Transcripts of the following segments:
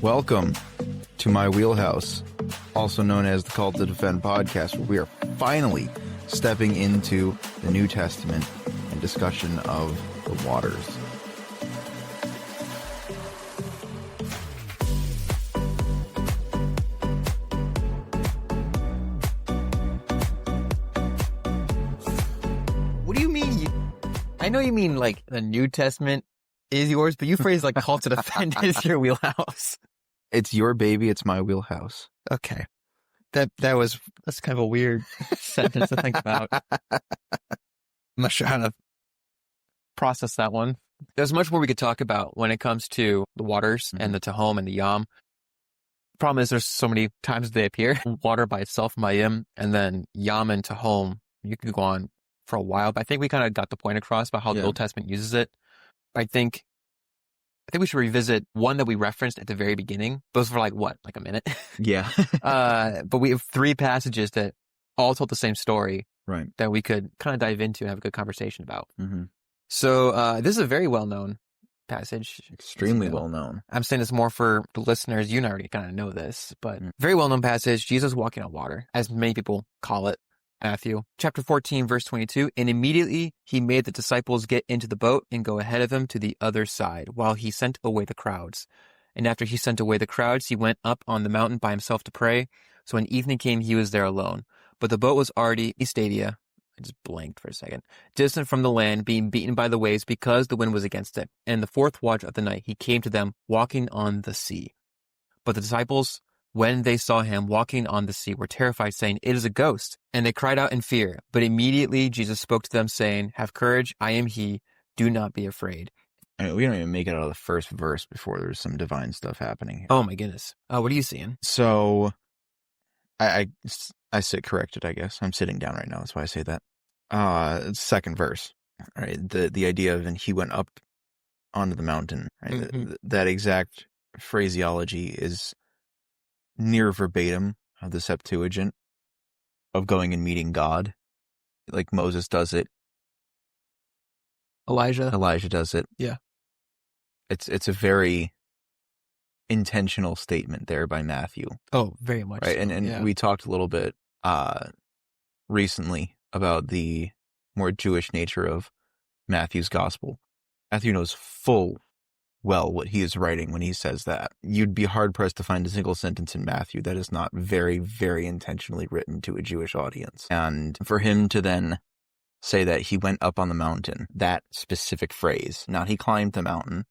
Welcome to my wheelhouse, also known as the Call to Defend podcast, where we are finally stepping into the New Testament and discussion of the waters. What do you mean? I know you mean like the New Testament is yours, but you phrase like Call to Defend is your wheelhouse. It's your baby, it's my wheelhouse. Okay. That's kind of a weird sentence to think about. I'm not sure how to process that one. There's much more we could talk about when it comes to the waters and the Tehom and the Yam. The problem is there's so many times they appear. Water by itself, Mayim, and then Yam and Tehom. You could go on for a while, but I think we kind of got the point across about how the Old Testament uses it. I think we should revisit one that we referenced at the very beginning. Those for like a minute? Yeah. But we have three passages that all told the same story, Right. that we could kind of dive into and have a good conversation about. Mm-hmm. So this is a very well-known passage. Extremely well-known. I'm saying this more for the listeners. You already kind of know this, but very well-known passage. Jesus walking on water, as many people call it. Matthew chapter 14, verse 22. And immediately he made the disciples get into the boat and go ahead of him to the other side while he sent away the crowds. And after he sent away the crowds, he went up on the mountain by himself to pray. So when evening came, he was there alone. But the boat was already in Stadia. I just blanked for a second. Distant from the land, being beaten by the waves because the wind was against it. And the fourth watch of the night, he came to them walking on the sea. But the disciples, when they saw him walking on the sea, were terrified, saying, "It is a ghost." And they cried out in fear. But immediately Jesus spoke to them, saying, "Have courage, I am he. Do not be afraid." I mean, we don't even make it out of the first verse before there's some divine stuff happening here. Oh my goodness. What are you seeing? So, I sit corrected, I guess. I'm sitting down right now, that's why I say that. Second verse. All right, the idea of, and he went up onto the mountain. Right? Mm-hmm. That exact phraseology is near verbatim of the Septuagint of going and meeting God, like Moses does it. Elijah does it. Yeah. It's a very intentional statement there by Matthew. Oh, very much. Right. So, And we talked a little bit recently about the more Jewish nature of Matthew's gospel. Matthew knows full well what he is writing when he says that. You'd be hard-pressed to find a single sentence in Matthew that is not very, very intentionally written to a Jewish audience. And for him to then say that he went up on the mountain, that specific phrase, not he climbed the mountain,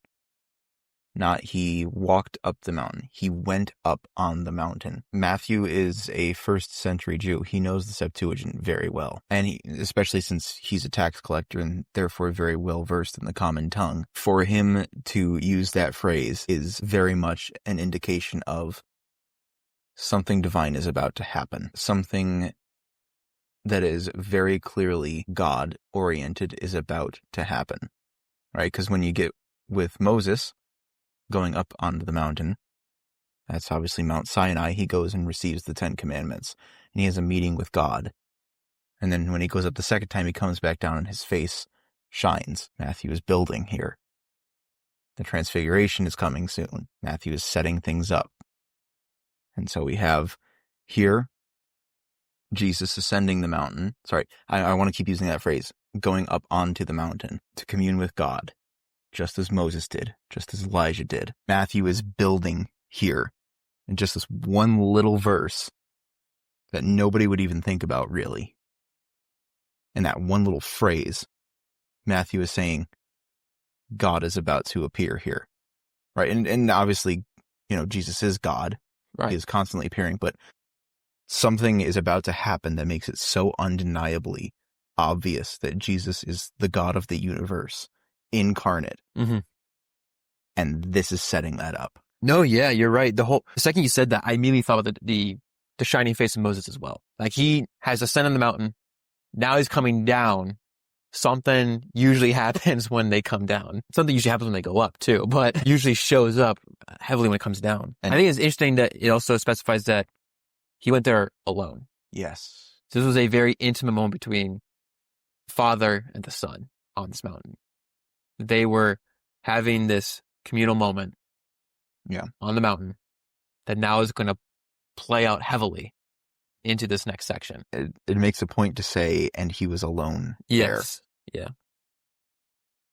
not he walked up the mountain, he went up on the mountain. Matthew is a first century Jew. He knows the Septuagint very well. And especially since he's a tax collector and therefore very well versed in the common tongue, for him to use that phrase is very much an indication of something divine is about to happen. Something that is very clearly God oriented is about to happen. Right? Because when you get with Moses going up onto the mountain, that's obviously Mount Sinai. He goes and receives the 10 Commandments, and he has a meeting with God. And then when he goes up the second time, he comes back down and his face shines. Matthew is building here. The transfiguration is coming soon. Matthew is setting things up. And so we have here Jesus ascending the mountain. Sorry, I want to keep using that phrase. Going up onto the mountain to commune with God, just as Moses did, just as Elijah did. Matthew is building here in just this one little verse that nobody would even think about, really. In that one little phrase, Matthew is saying, God is about to appear here. Right? And obviously, Jesus is God. Right. He is constantly appearing, but something is about to happen that makes it so undeniably obvious that Jesus is the God of the universe, incarnate. Mm-hmm. And this is setting that up. No, yeah, you're right. The second you said that, I immediately thought about the shining face of Moses as well. Like, he has ascended the mountain. Now he's coming down. Something usually happens when they come down. Something usually happens when they go up too, but usually shows up heavily when it comes down. And I think it's interesting that it also specifies that he went there alone. Yes. So this was a very intimate moment between the Father and the Son on this mountain. They were having this communal moment on the mountain that now is going to play out heavily into this next section. It makes a point to say, and he was alone Yes. Yeah.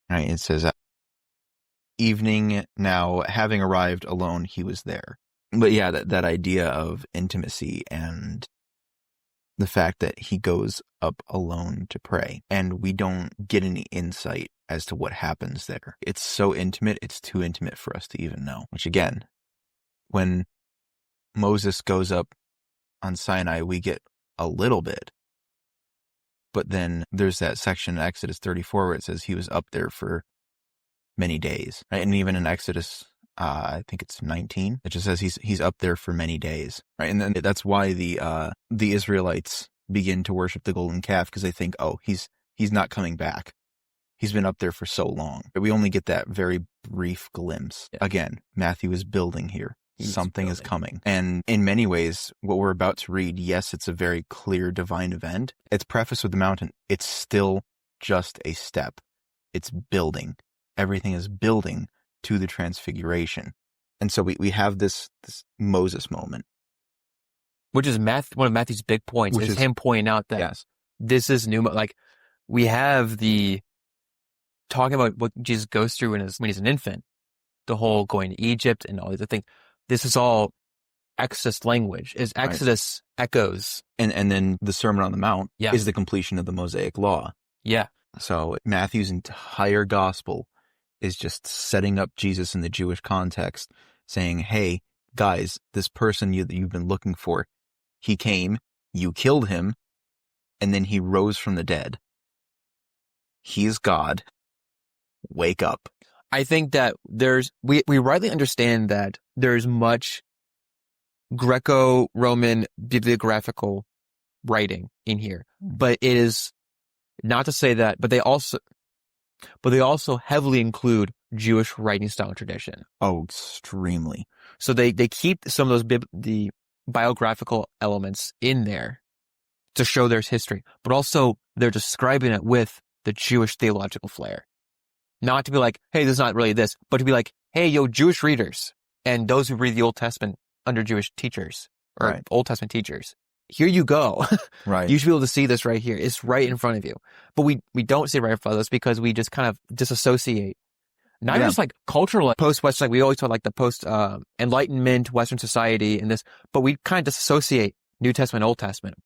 there. Right? It says, evening now, having arrived alone, he was there. But yeah, that idea of intimacy and the fact that he goes up alone to pray, and we don't get any insight as to what happens there. It's so intimate, it's too intimate for us to even know. Which again, when Moses goes up on Sinai, we get a little bit. But then there's that section in Exodus 34 where it says he was up there for many days. Right? And even in Exodus, I think it's 19, it just says he's up there for many days. Right? And then that's why the Israelites begin to worship the golden calf, because they think, oh, he's not coming back. He's been up there for so long. But we only get that very brief glimpse. Yeah. Again, Matthew is building here. Something is coming. And in many ways, what we're about to read, yes, it's a very clear divine event. It's prefaced with the mountain. It's still just a step. It's building. Everything is building to the transfiguration. And so we have this Moses moment. Which is one of Matthew's big points, is him pointing out that this is new. Like, we have the talking about what Jesus goes through when he's an infant, the whole going to Egypt and all these other things. This is all Exodus language, is Exodus echoes. And then the Sermon on the Mount is the completion of the Mosaic Law. Yeah. So Matthew's entire gospel is just setting up Jesus in the Jewish context, saying, hey, guys, this person that you've been looking for, he came, you killed him, and then he rose from the dead. He's God. Wake up. I think that we rightly understand that there's much Greco-Roman bibliographical writing in here, but it is not to say that, but they also heavily include Jewish writing style and tradition. Oh, extremely. So they keep some of those the biographical elements in there to show there's history, but also they're describing it with the Jewish theological flair. Not to be like, hey, this is not really this, but to be like, hey, yo, Jewish readers and those who read the Old Testament under Jewish teachers or Old Testament teachers, here you go. Right. You should be able to see this right here. It's right in front of you. But we don't see it right in front of us because we just kind of disassociate. Not just like cultural post-Western, like we always talk like the post-Enlightenment Western society and this, but we kind of disassociate New Testament, Old Testament.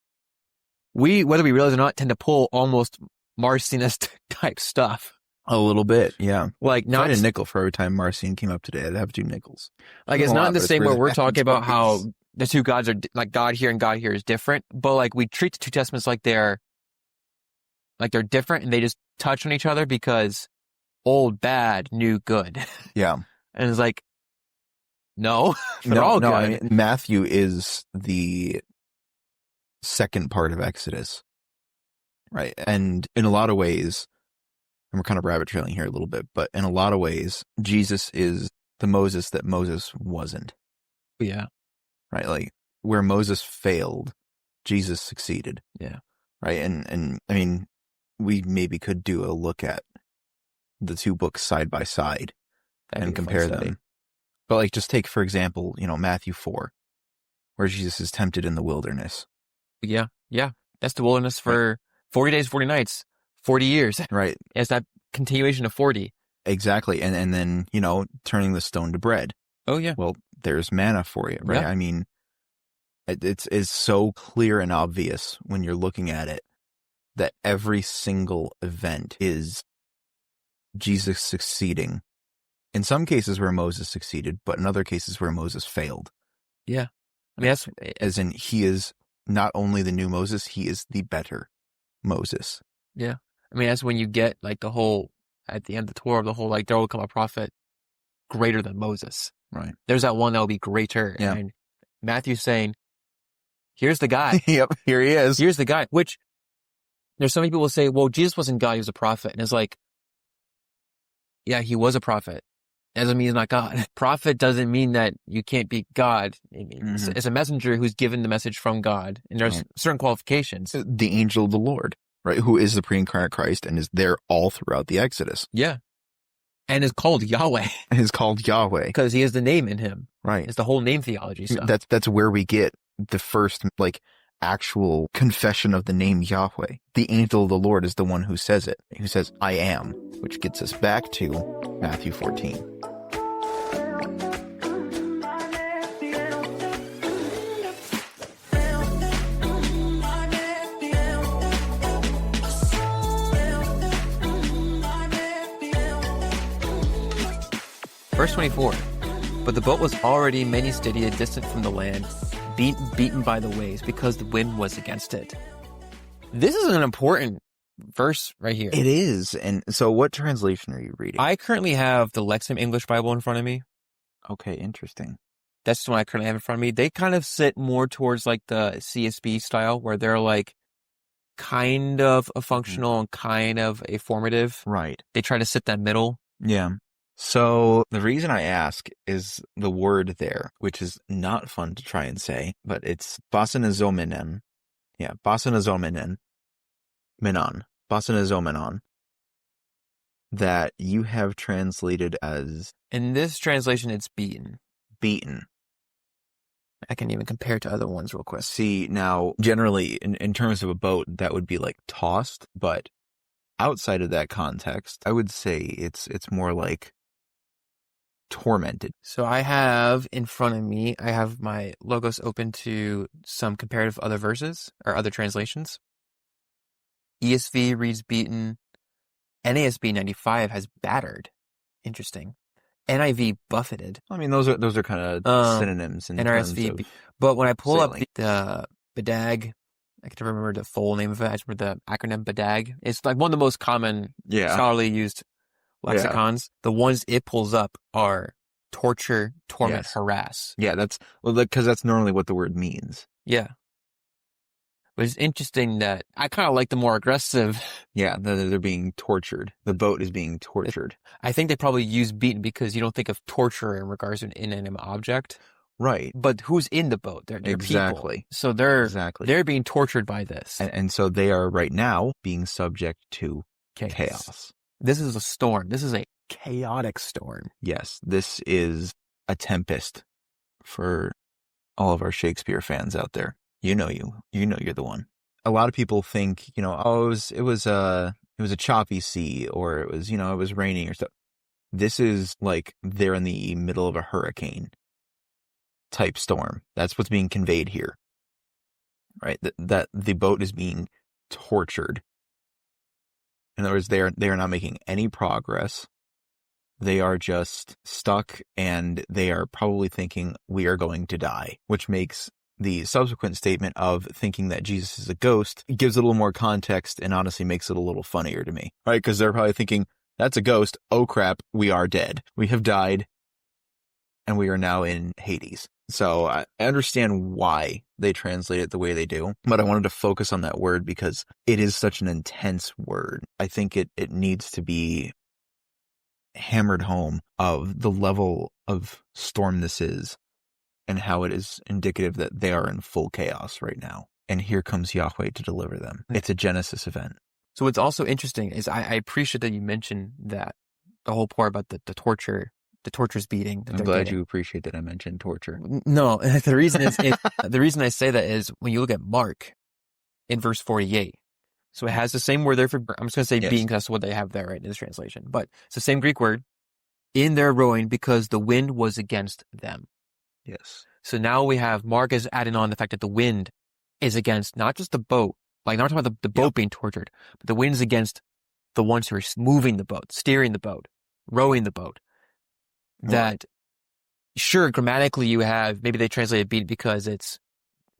We, whether we realize it or not, tend to pull almost Marcionist type stuff. A little bit, yeah. Like, not a nickel for every time Marcion came up today. I'd have 2 nickels. Like, it's not the same where we're talking about how the two gods are like God here and God here is different, but like we treat the two testaments like they're different and they just touch on each other because old bad, new good. Yeah. And it's like, no, they're all good. I mean, Matthew is the second part of Exodus, right? And in a lot of ways, and we're kind of rabbit trailing here a little bit, but in a lot of ways, Jesus is the Moses that Moses wasn't. Yeah. Right? Like, where Moses failed, Jesus succeeded. Yeah. Right? And I mean, we maybe could do a look at the 2 books side by side and compare them. But like, just take, for example, Matthew 4, where Jesus is tempted in the wilderness. Yeah. Yeah. That's the wilderness for 40 days, 40 nights. 40 years. Right. It's that continuation of 40. Exactly. And then, turning the stone to bread. Oh, yeah. Well, there's manna for you, right? Yeah. I mean, it's so clear and obvious when you're looking at it that every single event is Jesus succeeding. In some cases where Moses succeeded, but in other cases where Moses failed. Yeah. I mean, that's... As in, he is not only the new Moses, he is the better Moses. Yeah. I mean, that's when you get like the whole, at the end of the Torah, the whole like there will come a prophet greater than Moses. Right. There's that one that will be greater. Yeah. And Matthew's saying, here's the guy. Yep, here he is. Here's the guy. Which there's so many people who say, well, Jesus wasn't God, he was a prophet. And it's like, yeah, he was a prophet. That doesn't mean he's not God. Prophet doesn't mean that you can't be God. It's a messenger who's given the message from God. And there's certain qualifications. The angel of the Lord. Right, who is the pre-incarnate Christ and is there all throughout the Exodus. Yeah. And is called Yahweh. is called Yahweh. Because he has the name in him. Right. It's the whole name theology stuff. That's where we get the first, like, actual confession of the name Yahweh. The angel of the Lord is the one who says it, who says, I am, which gets us back to Matthew 14. Verse 24. But the boat was already many stadia distant from the land, beaten by the waves, because the wind was against it. This is an important verse right here. It is. And so what translation are you reading? I currently have the Lexham English Bible in front of me. Okay, interesting. That's the one I currently have in front of me. They kind of sit more towards like the CSB style, where they're like kind of a functional and kind of a formative. Right. They try to sit that middle. Yeah. So the reason I ask is the word there, which is not fun to try and say, but it's basanazomenen. Yeah, basanazomenen. Basanazomenen. That you have translated as... In this translation, it's beaten. Beaten. I can even compare it to other ones real quick. See, now, generally, in terms of a boat, that would be like tossed, but outside of that context, I would say it's more like tormented. So I have in front of me, I have my logos open to some comparative other verses or other translations. ESV reads beaten. NASB 95 has battered. Interesting. NIV buffeted. I mean, those are kind of synonyms in NRSV. terms of but when I pull sailing. up the BDAG, I can't remember the full name of it. I just remember the acronym BDAG. It's like one of the most common scholarly used lexicons. The ones it pulls up are torture, torment, harass. Yeah, because that's normally what the word means. Yeah. But it's interesting that I kind of like the more aggressive. Yeah, they're being tortured. The boat is being tortured. I think they probably use beaten because you don't think of torture in regards to an inanimate object. Right. But who's in the boat? They're exactly. People. So they're being tortured by this. And so they are right now being subject to chaos. This is a storm. This is a chaotic storm. Yes, this is a tempest for all of our Shakespeare fans out there. You know you're the one. A lot of people think, it was a choppy sea, or it was raining or stuff. This is like they're in the middle of a hurricane type storm. That's what's being conveyed here. Right? That the boat is being tortured. In other words, they are not making any progress. They are just stuck, and they are probably thinking, we are going to die, which makes the subsequent statement of thinking that Jesus is a ghost gives it a little more context and honestly makes it a little funnier to me, right? Because they're probably thinking, that's a ghost. Oh crap, we are dead. We have died, and we are now in Hades. So I understand why they translate it the way they do, but I wanted to focus on that word because it is such an intense word. I think it needs to be hammered home of the level of storm this is and how it is indicative that they are in full chaos right now. And here comes Yahweh to deliver them. It's a Genesis event. So what's also interesting is I appreciate that you mentioned that the whole part about the torture's beating. I'm glad you appreciate that I mentioned torture. No, the reason is the reason I say that is when you look at Mark in verse 48. So it has the same word there for, I'm just going to say beating because that's what they have there, right, in this translation. But it's the same Greek word in their rowing because the wind was against them. Yes. So now we have Mark is adding on the fact that the wind is against not just the boat, like not talking about the boat being tortured, but the wind is against the ones who are moving the boat, steering the boat, rowing the boat. That, sure, grammatically you have, maybe they translated beat because it's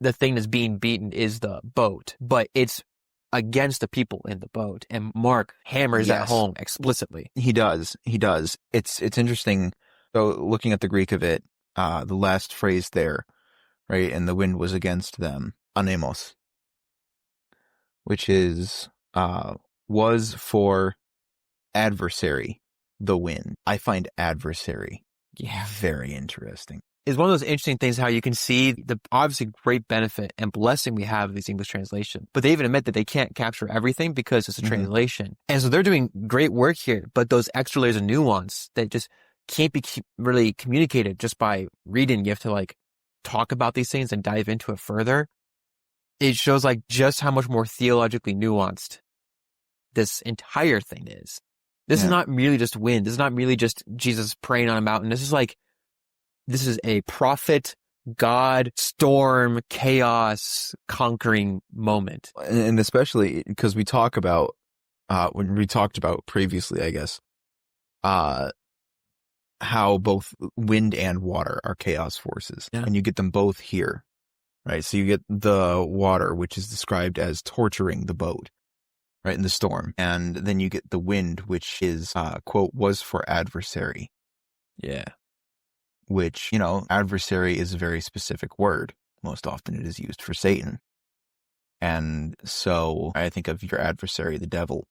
the thing that's being beaten is the boat, but it's against the people in the boat. And Mark hammers that home explicitly. He does. It's interesting. So looking at the Greek of it, the last phrase there, right? And the wind was against them, anemos, which is, was for adversary, the wind. I find adversary very interesting. is one of those interesting things how you can see the obviously great benefit and blessing we have of these English translations. But they even admit that they can't capture everything because it's a translation. And so they're doing great work here, but those extra layers of nuance that just can't be really communicated just by reading. You have to like talk about these things and dive into it further. It shows like just how much more theologically nuanced this entire thing is. This is not merely just wind. This is not merely just Jesus praying on a mountain. This is a prophet, God, storm, chaos, conquering moment. And especially because we talk about, when we talked about previously, I guess, how both wind and water are chaos forces. Yeah. And you get them both here, right? So you get the water, which is described as torturing the boat, right, in the storm. And then you get the wind, which is, quote, was for adversary. Yeah. Which, you know, adversary is a very specific word. Most often it is used for Satan. And so I think of your adversary, the devil,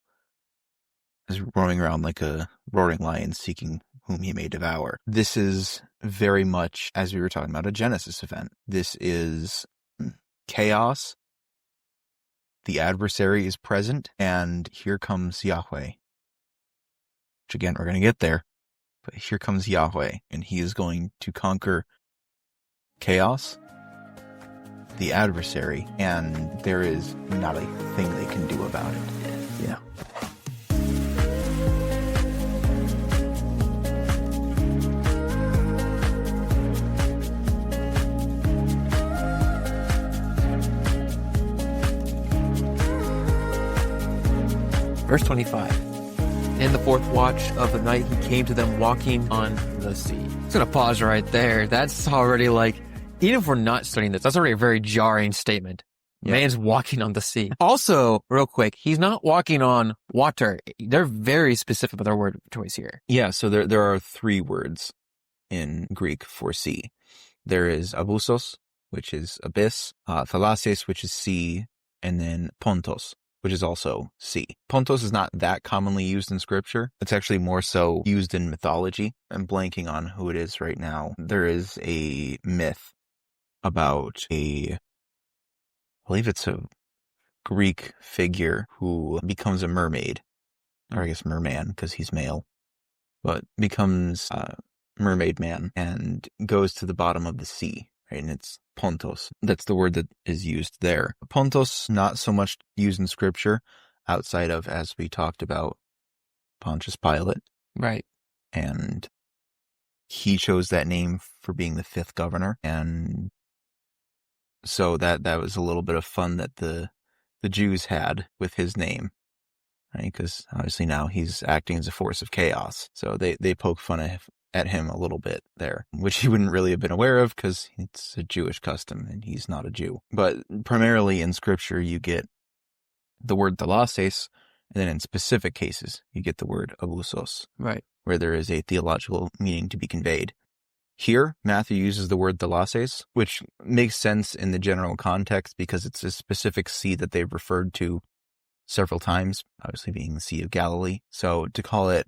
as roaming around like a roaring lion seeking whom he may devour. This is very much, as we were talking about, a Genesis event. This is chaos. The adversary is present, and here comes Yahweh. Which again, we're going to get there. But here comes Yahweh, and he is going to conquer chaos, the adversary, and there is not a thing they can do about it. Yeah. Verse 25. In the fourth watch of the night, he came to them walking on the sea. I'm just going to pause right there. That's already like, even if we're not studying this, that's already a very jarring statement. Yeah. Man's walking on the sea. Also, real quick, he's not walking on water. They're very specific about their word choice here. Yeah, so there are three words in Greek for sea. There is abusos, which is abyss, thalases, which is sea, and then pontos, which is also sea. Pontos is not that commonly used in scripture. It's actually more so used in mythology. I'm blanking on who it is right now. There is a myth about I believe it's a Greek figure who becomes a mermaid, or I guess merman because he's male, but becomes a mermaid man and goes to the bottom of the sea, right? And it's pontos. That's the word that is used there. Pontos, not so much used in scripture outside of, as we talked about, Pontius Pilate. Right. And he chose that name for being the fifth governor. And so that was a little bit of fun that the Jews had with his name, right? Because obviously now he's acting as a force of chaos. So they poke fun at him a little bit there, which he wouldn't really have been aware of because it's a Jewish custom and he's not a Jew. But primarily in scripture, you get the word thalases, and then in specific cases, you get the word abusos, right, where there is a theological meaning to be conveyed. Here, Matthew uses the word thalases, which makes sense in the general context because it's a specific sea that they've referred to several times, obviously being the Sea of Galilee. So to call it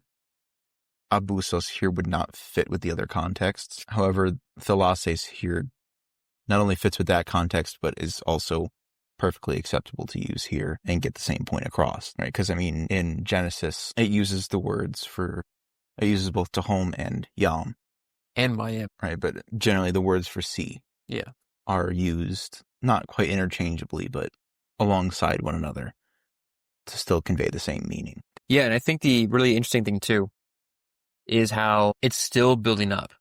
abusos here would not fit with the other contexts. However, thalases here not only fits with that context, but is also perfectly acceptable to use here and get the same point across, right? Because, I mean, in Genesis, it uses both Tehom and Yam. And Mayim. Right, but generally the words for sea are used not quite interchangeably, but alongside one another to still convey the same meaning. Yeah, and I think the really interesting thing, too, is how it's still building up.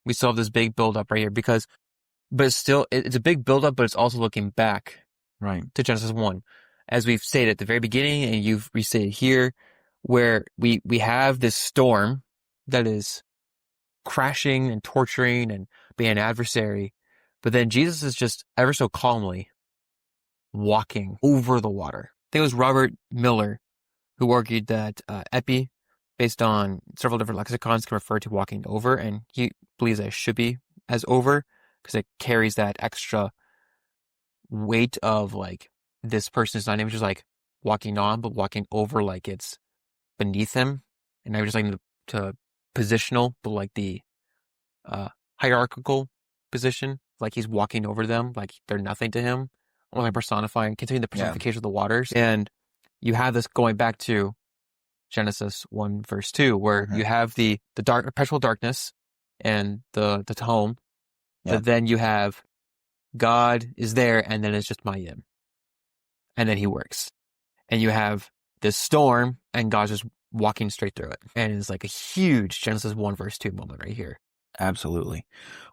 We still have this big build-up right here but it's a big build-up, but it's also looking back to Genesis 1. As we've stated at the very beginning, and you've restated here, where we have this storm that is crashing and torturing and being an adversary, but then Jesus is just ever so calmly walking over the water. I think it was Robert Miller who argued that epi, based on several different lexicons, can refer to walking over, and he believes that it should be as over because it carries that extra weight of like this person is not even just like walking on, but walking over like it's beneath him, and I was just like to positional, but like the hierarchical position, like he's walking over them, like they're nothing to him, or like personifying, continuing the personification of the waters. And you have this going back to Genesis 1 verse 2, where you have the dark, perpetual darkness and the home, but then you have God is there, and then it's just Mayim. And then he works. And you have this storm, and God's just walking straight through it. And it's like a huge Genesis 1 verse 2 moment right here. Absolutely.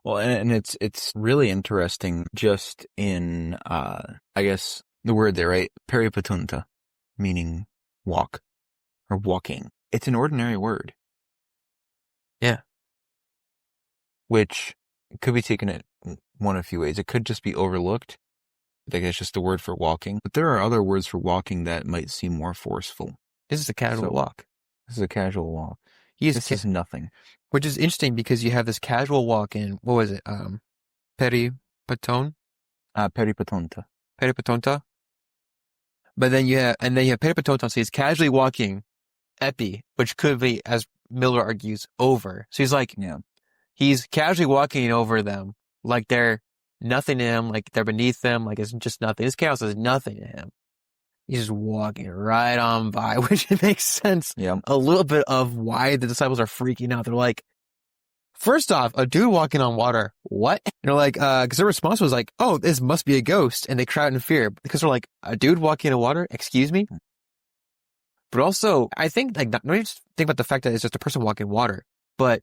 Well, and it's really interesting just in, I guess, the word there, right? Peripatunta, meaning walk or walking. It's an ordinary word. Yeah. Which could be taken in one of a few ways. It could just be overlooked. Like it's just a word for walking. But there are other words for walking that might seem more forceful. This is a casual walk. This is a casual walk. This is nothing. Which is interesting because you have this casual walk in, what was it? Peripaton? Peripatonta. Peripatonta? But then you have peripatonta, so he's casually walking epi, which could be, as Miller argues, over. So he's like, he's casually walking over them like they're nothing to him, like they're beneath them, like it's just nothing. This chaos is nothing to him. He's just walking right on by, which makes sense a little bit of why the disciples are freaking out. They're like, first off, a dude walking on water, what? And they're like, because their response was like, oh, this must be a ghost. And they cry out in fear because they're like, a dude walking on water? Excuse me? But also, I think, like, not just think about the fact that it's just a person walking water, but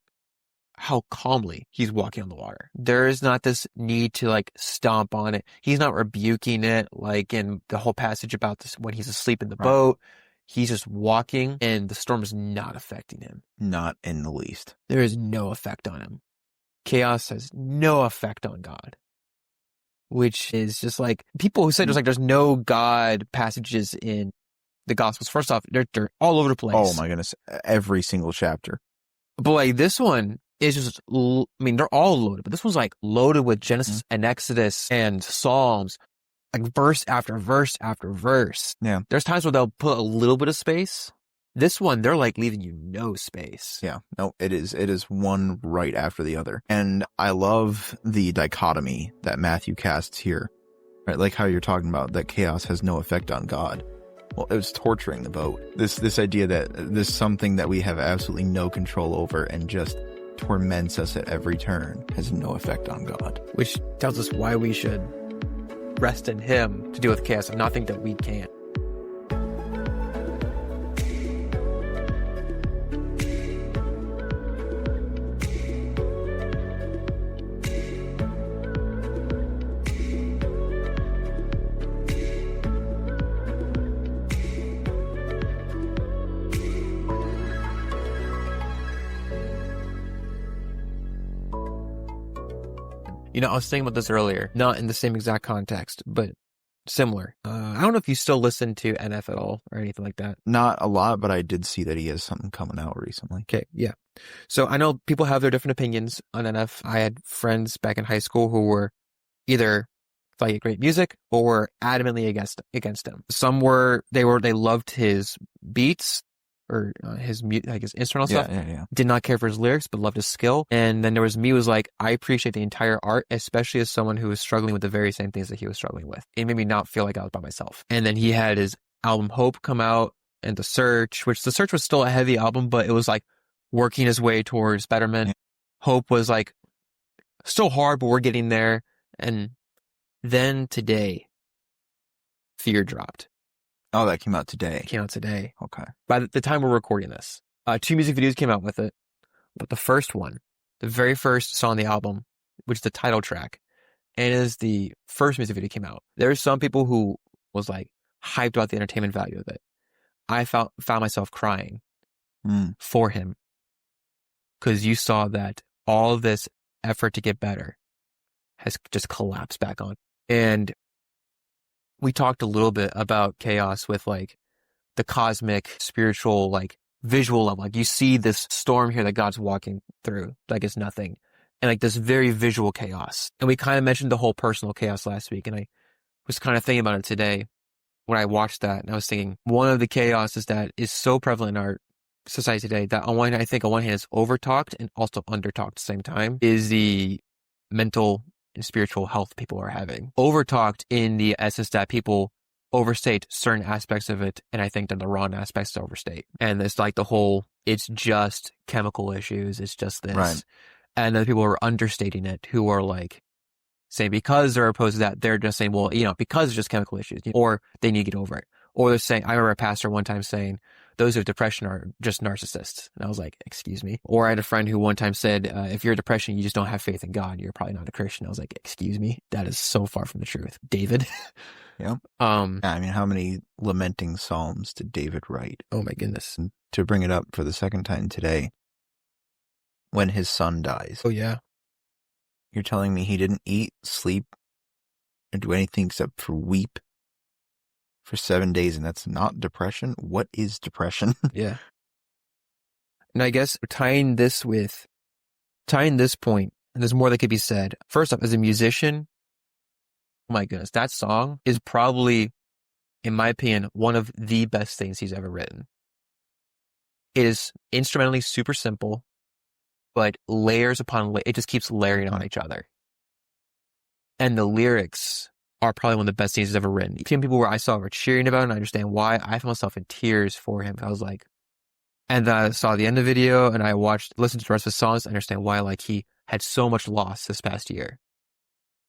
how calmly he's walking on the water. There is not this need to like stomp on it. He's not rebuking it like in the whole passage about this when he's asleep in the boat. He's just walking and the storm is not affecting him. Not in the least. There is no effect on him. Chaos has no effect on God. Which is just like people who say there's no God passages in the Gospels. First off, they're all over the place. Oh my goodness. Every single chapter. But like this one, it's just, I mean, they're all loaded, but this one's like loaded with Genesis and Exodus and Psalms, like verse after verse after verse. Yeah. There's times where they'll put a little bit of space. This one, they're like leaving you no space. Yeah. No, it is one right after the other. And I love the dichotomy that Matthew casts here, right? Like how you're talking about that chaos has no effect on God. Well, it was torturing the boat. This idea that there's something that we have absolutely no control over and just torments us at every turn has no effect on God. Which tells us why we should rest in Him to deal with chaos and not think that we can't. You know, I was thinking about this earlier, not in the same exact context, but similar. I don't know if you still listen to NF at all or anything like that. Not a lot, but I did see that he has something coming out recently. Okay, yeah. So I know people have their different opinions on NF. I had friends back in high school who were either thought he had great music or were adamantly against him. Some they loved his beats or his instrumental stuff. Yeah. Did not care for his lyrics, but loved his skill. And then there was me who was like, I appreciate the entire art, especially as someone who was struggling with the very same things that he was struggling with. It made me not feel like I was by myself. And then he had his album Hope come out and The Search, which The Search was still a heavy album, but it was like working his way towards betterment. Yeah. Hope was like still hard, but we're getting there. And then today, Fear dropped. Oh, that came out today. It came out today. Okay. By the time we're recording this, 2 music videos came out with it. But the first one, the very first song on the album, which is the title track, and is the first music video that came out. There's some people who was like hyped about the entertainment value of it. I found myself crying for him because you saw that all this effort to get better has just collapsed back on. And we talked a little bit about chaos with like the cosmic, spiritual, like visual level. Like you see this storm here that God's walking through, like it's nothing. And like this very visual chaos. And we kind of mentioned the whole personal chaos last week. And I was kind of thinking about it today when I watched that. And I was thinking one of the chaoses that is so prevalent in our society today that on one hand, I think on one hand is over-talked and also under-talked at the same time is the mental and spiritual health people are having. Overtalked in the essence that people overstate certain aspects of it, and I think that the wrong aspects to overstate. And it's like the whole, it's just chemical issues, it's just this. Right. And then people are understating it, who are like, saying because they're opposed to that, they're just saying, well, because it's just chemical issues, or they need to get over it. Or they're saying, I remember a pastor one time saying, those who have depression are just narcissists. And I was like, excuse me. Or I had a friend who one time said, if you're depression, you just don't have faith in God, you're probably not a Christian. I was like, excuse me? That is so far from the truth. David. Yeah. I mean, how many lamenting psalms did David write? Oh my goodness. And to bring it up for the second time today, when his son dies. Oh yeah. You're telling me he didn't eat, sleep, or do anything except for weep for 7 days, and that's not depression? What is depression? Yeah. And I guess tying this point, and there's more that could be said. First off, as a musician, oh my goodness, that song is probably, in my opinion, one of the best things he's ever written. It is instrumentally super simple, but layers upon it just keeps layering on each other. And the lyrics are probably one of the best things he's ever written. Even people where I saw were cheering about it, and I understand why. I found myself in tears for him. I was like, and then I saw the end of the video, and I listened to the rest of the songs. I understand why, like, he had so much loss this past year.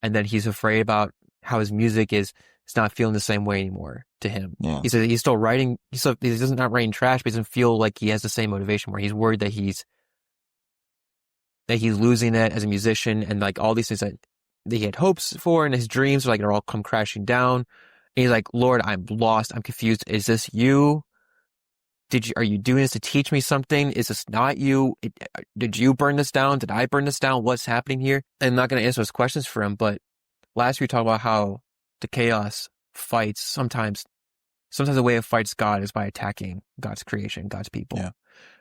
And then he's afraid about how his music is not feeling the same way anymore to him. Yeah. He said he's still writing, he doesn't not writing trash, but he doesn't feel like he has the same motivation, where he's worried that he's losing it as a musician, and like all these things that he had hopes for and his dreams are like, are all come crashing down. And he's like, Lord, I'm lost. I'm confused. Is this you? Are you doing this to teach me something? Is this not you? Did you burn this down? Did I burn this down? What's happening here? And I'm not going to answer those questions for him, but last week we talked about how the chaos fights sometimes the way it fights God is by attacking God's creation, God's people. Yeah.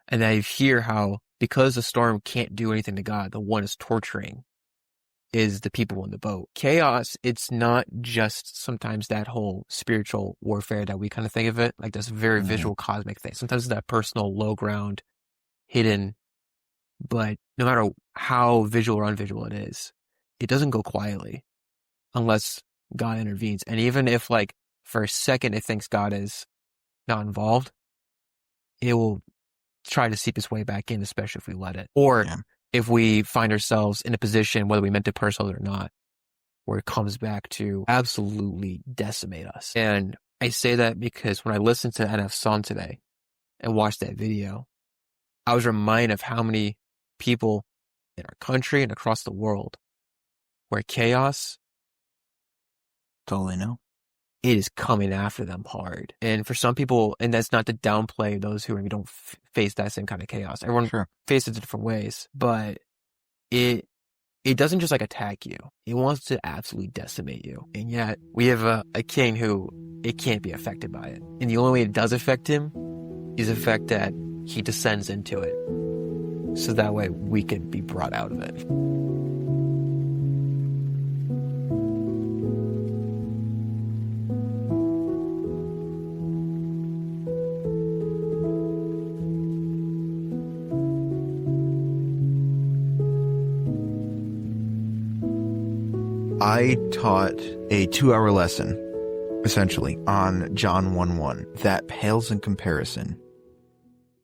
And I hear how, because the storm can't do anything to God, the one is torturing is the people in the boat. Chaos, it's not just sometimes that whole spiritual warfare that we kind of think of it, like this very visual cosmic thing. Sometimes it's that personal low ground, hidden, but no matter how visual or unvisual it is, it doesn't go quietly unless God intervenes. And even if like for a second it thinks God is not involved, it will try to seep its way back in, especially if we let it. Or if we find ourselves in a position, whether we meant to punish others or not, where it comes back to absolutely decimate us. And I say that because when I listened to NF's song today and watched that video, I was reminded of how many people in our country and across the world where chaos, that's all they know. It is coming after them hard. And for some people, and that's not to downplay those who maybe don't face that same kind of chaos. Everyone faces it different ways, but it doesn't just like attack you. It wants to absolutely decimate you. And yet we have a king who it can't be affected by it. And the only way it does affect him is the fact that he descends into it. So that way we can be brought out of it. I taught a 2-hour lesson, essentially, on John 1:1 that pales in comparison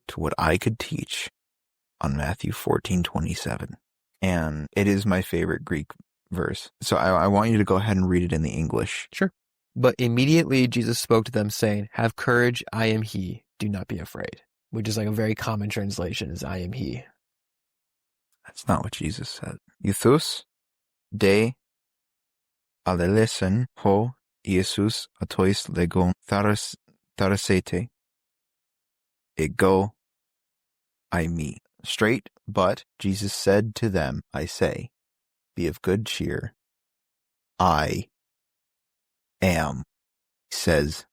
to what I could teach on Matthew 14:27. And it is my favorite Greek verse. So I want you to go ahead and read it in the English. Sure. But immediately Jesus spoke to them, saying, "Have courage, I am he. Do not be afraid." Which is like a very common translation is "I am he." That's not what Jesus said. Euthus de alelesen ho Iesus atois legon tharasete ego I me. Straight, but Jesus said to them, I say, be of good cheer. I am, says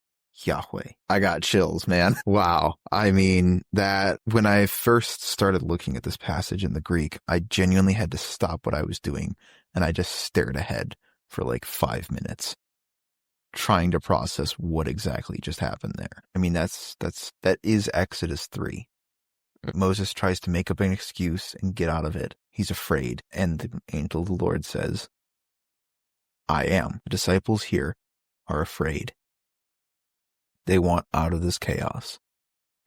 Yahweh. I got chills, man. Wow. I mean, that when I first started looking at this passage in the Greek, I genuinely had to stop what I was doing and I just stared ahead for like 5 minutes trying to process what exactly just happened there. I mean, that is Exodus 3. Moses tries to make up an excuse and get out of it. He's afraid. And the angel of the Lord says, I am. The disciples here are afraid. They want out of this chaos.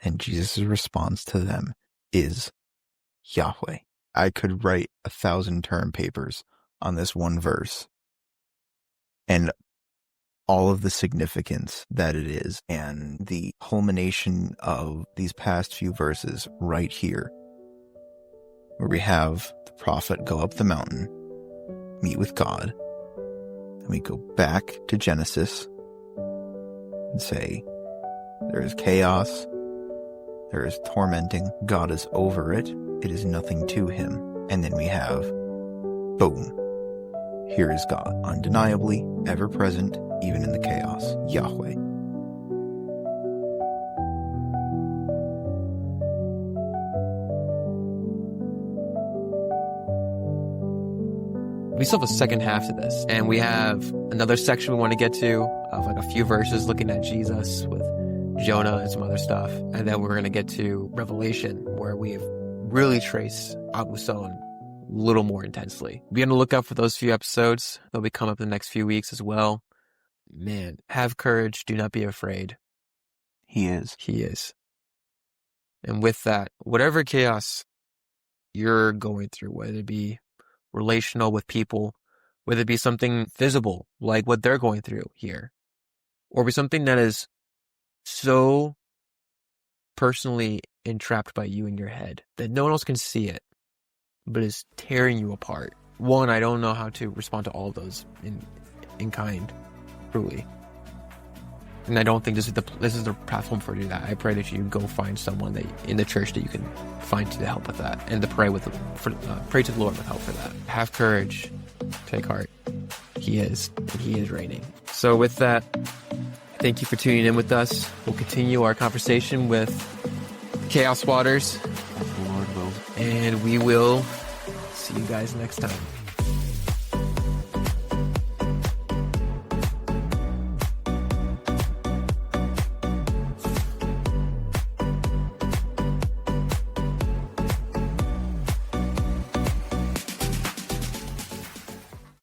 And Jesus' response to them is Yahweh. I could write 1,000 term papers on this one verse and all of the significance that it is, and the culmination of these past few verses right here, where we have the prophet go up the mountain, meet with God, and we go back to Genesis and say, there is chaos, there is tormenting, God is over it, it is nothing to him. And then we have, boom, here is God, undeniably, ever present, even in the chaos, Yahweh. We still have a second half to this, and we have another section we want to get to of like a few verses looking at Jesus with Jonah and some other stuff, and then we're going to get to Revelation, where we really trace Abuson a little more intensely. Be on the lookout for those few episodes. They'll be coming up in the next few weeks as well. Man, have courage. Do not be afraid. He is. He is. And with that, whatever chaos you're going through, whether it be relational with people, whether it be something visible, like what they're going through here, or be something that is so personally entrapped by you in your head that no one else can see it, but is tearing you apart. One, I don't know how to respond to all of those in kind, truly. And I don't think this is the platform for you to do that. I pray that you go find someone that in the church that you can find to help with that, and to pray to the Lord with help for that. Have courage, take heart. He is, and He is reigning. So with that, thank you for tuning in with us. We'll continue our conversation with Chaos Waters, As the Lord will. and we will see you guys next time.